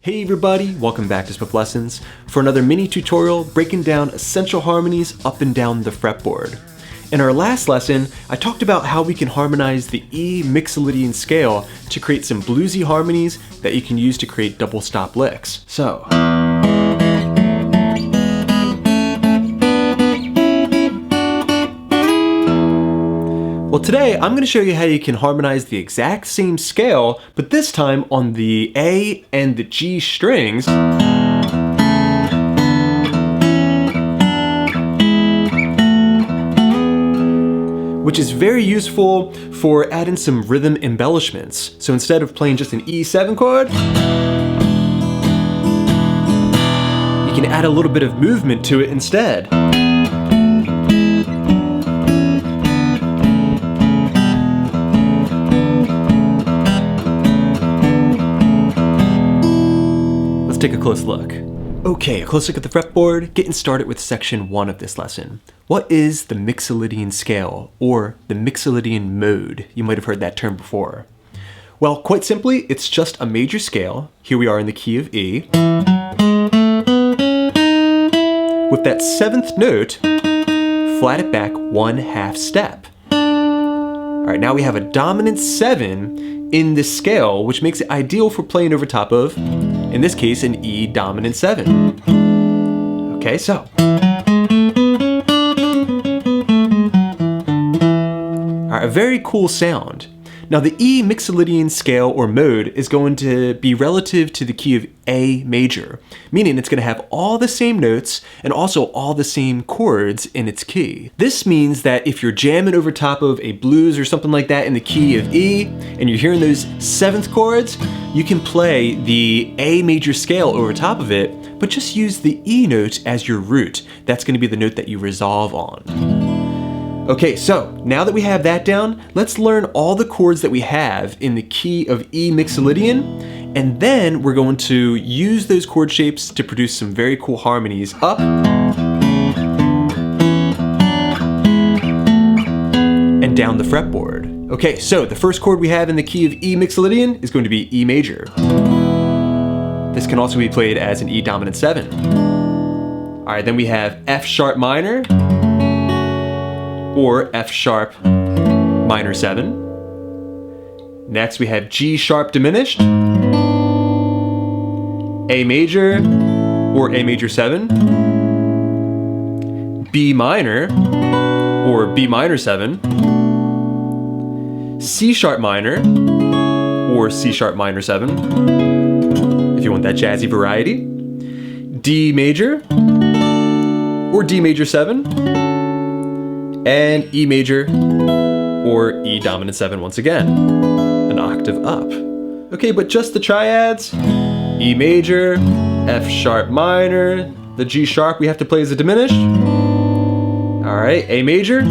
Hey everybody, welcome back to Swiftlessons for another mini tutorial breaking down essential harmonies up and down the fretboard. In our last lesson, I talked about how we can harmonize the E Mixolydian scale to create some bluesy harmonies that you can use to create double stop licks. So, well, today I'm going to show you how you can harmonize the exact same scale, but this time on the A and the G strings, which is very useful for adding some rhythm embellishments. So instead of playing just an E7 chord, you can add a little bit of movement to it instead. Take a close look. Okay, a close look at the fretboard, getting started with section 1 of this lesson. What is the Mixolydian scale, or the Mixolydian mode? You might have heard that term before. Well, quite simply, it's just a major scale. Here we are in the key of E. With that 7th note, flat it back 1/2 step. Alright, now we have a dominant 7 in this scale, which makes it ideal for playing over top of, in this case, an E dominant 7. Okay, so. Alright, a very cool sound. Now the E Mixolydian scale or mode is going to be relative to the key of A major, meaning it's going to have all the same notes and also all the same chords in its key. This means that if you're jamming over top of a blues or something like that in the key of E, and you're hearing those 7th chords, you can play the A major scale over top of it, but just use the E note as your root. That's going to be the note that you resolve on. Okay, so now that we have that down, let's learn all the chords that we have in the key of E Mixolydian, and then we're going to use those chord shapes to produce some very cool harmonies up and down the fretboard. Okay, so the first chord we have in the key of E Mixolydian is going to be E major. This can also be played as an E dominant 7. All right, then we have F sharp minor, or F sharp minor 7. Next we have G sharp diminished, A major or A major 7, B minor or B minor 7, C sharp minor or C sharp minor 7, if you want that jazzy variety, D major or D major 7, and E major, or E dominant 7 once again, an octave up. Okay, but just the triads, E major, F sharp minor, the G sharp we have to play as a diminished. All right, A major,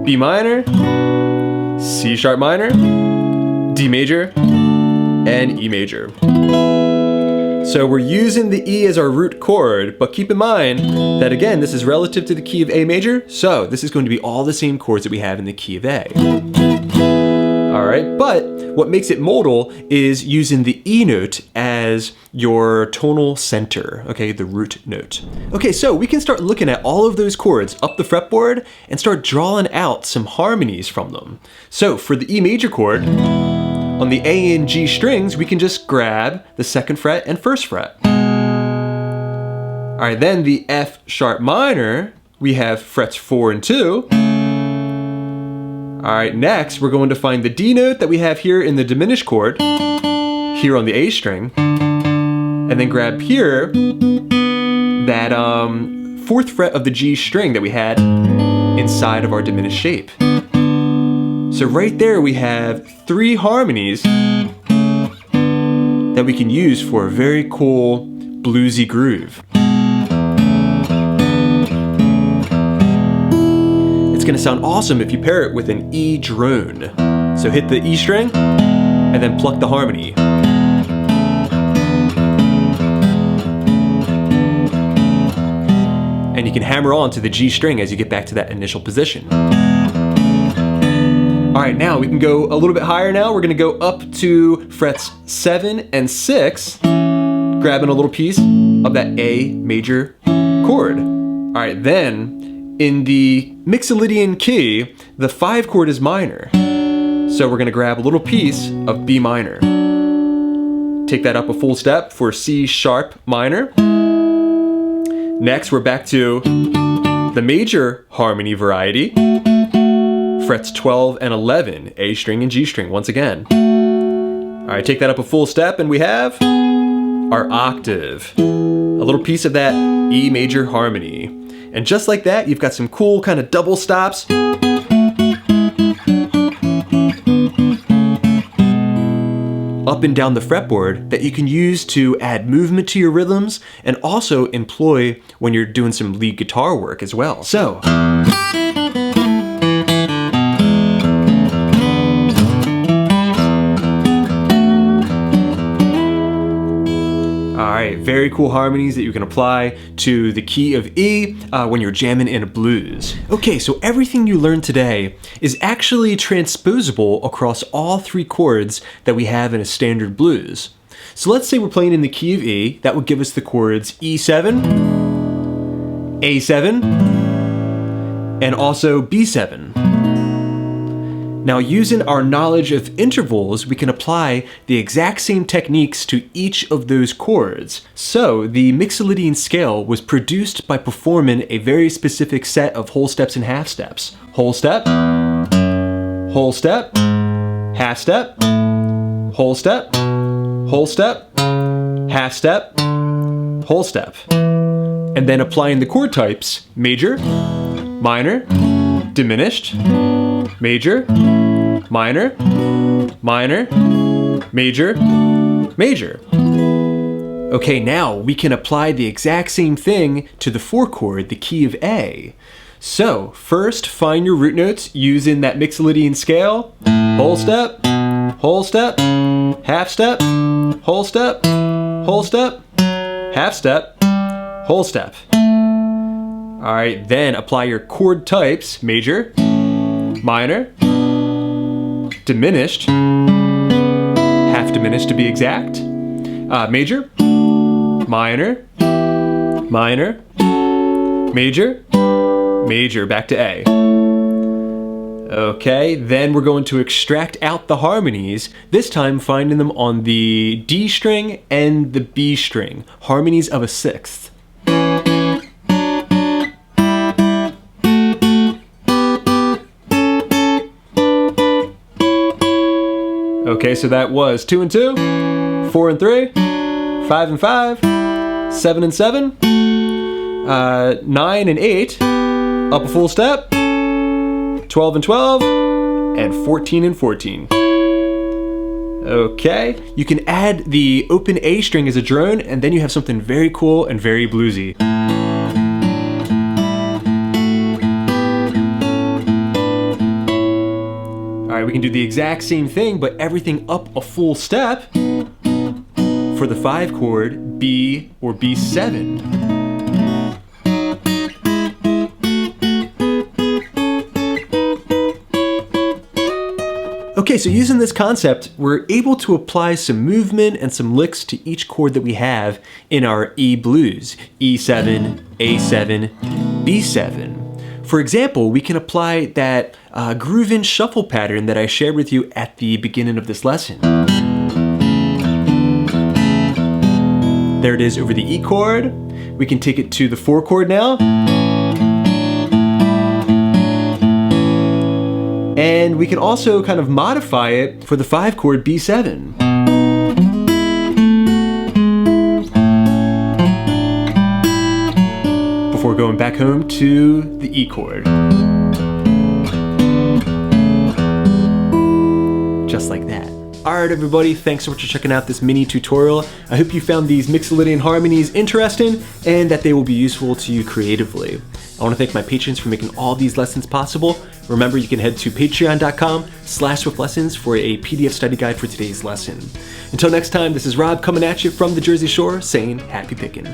B minor, C sharp minor, D major, and E major. So we're using the E as our root chord, but keep in mind that again, this is relative to the key of A major, so this is going to be all the same chords that we have in the key of A. All right, but what makes it modal is using the E note as your tonal center, okay, the root note. Okay, so we can start looking at all of those chords up the fretboard and start drawing out some harmonies from them. So for the E major chord, on the A and G strings, we can just grab the 2nd fret and 1st fret. All right, then the F sharp minor, we have frets 4 and 2. All right, next we're going to find the D note that we have here in the diminished chord, here on the A string, and then grab here that 4th fret of the G string that we had inside of our diminished shape. So right there we have 3 harmonies that we can use for a very cool bluesy groove. It's gonna sound awesome if you pair it with an E drone. So hit the E string and then pluck the harmony. And you can hammer on to the G string as you get back to that initial position. All right, now we can go a little bit higher now. We're gonna go up to frets 7 and 6. grabbing a little piece of that A major chord. All right, then in the Mixolydian key, the 5 chord is minor. So we're gonna grab a little piece of B minor. Take that up a full step for C sharp minor. Next, we're back to the major harmony variety. Frets 12 and 11, A string and G string once again. All right, take that up a full step and we have our octave. A little piece of that E major harmony. And just like that, you've got some cool kind of double stops. Up and down the fretboard that you can use to add movement to your rhythms and also employ when you're doing some lead guitar work as well. So, alright, very cool harmonies that you can apply to the key of E when you're jamming in a blues. Okay, so everything you learned today is actually transposable across all 3 chords that we have in a standard blues. So let's say we're playing in the key of E, that would give us the chords E7, A7, and also B7. Now, using our knowledge of intervals, we can apply the exact same techniques to each of those chords. So, the Mixolydian scale was produced by performing a very specific set of whole steps and half steps. Whole step, half step, whole step, half step, whole step. And then applying the chord types, major, minor, diminished, major, minor, minor, major, major. Okay, now we can apply the exact same thing to the 4 chord, the key of A. So, first find your root notes using that Mixolydian scale. Whole step, half step, whole step, half step, whole step. Alright, then apply your chord types, major, minor, diminished, half diminished to be exact, major, minor, minor, major, major, back to A. Okay, then we're going to extract out the harmonies, this time finding them on the D string and the B string, harmonies of a 6th. Okay, so that was 2 and 2, 4 and 3, 5 and 5, 7 and 7, 9 and 8, up a full step, 12 and 12, and 14 and 14. Okay, you can add the open A string as a drone, and then you have something very cool and very bluesy. Alright, we can do the exact same thing, but everything up a full step for the 5 chord, B or B7. Okay, so using this concept, we're able to apply some movement and some licks to each chord that we have in our E blues, E7, A7, B7. For example, we can apply that groove-in shuffle pattern that I shared with you at the beginning of this lesson. There it is over the E chord. We can take it to the 4 chord now. And we can also kind of modify it for the 5 chord B7. Before going back home to the E chord. Just like that. Alright everybody, thanks so much for checking out this mini tutorial. I hope you found these Mixolydian harmonies interesting and that they will be useful to you creatively. I want to thank my patrons for making all these lessons possible. Remember, you can head to patreon.com/Swiftlessons for a PDF study guide for today's lesson. Until next time, this is Rob coming at you from the Jersey Shore saying happy picking.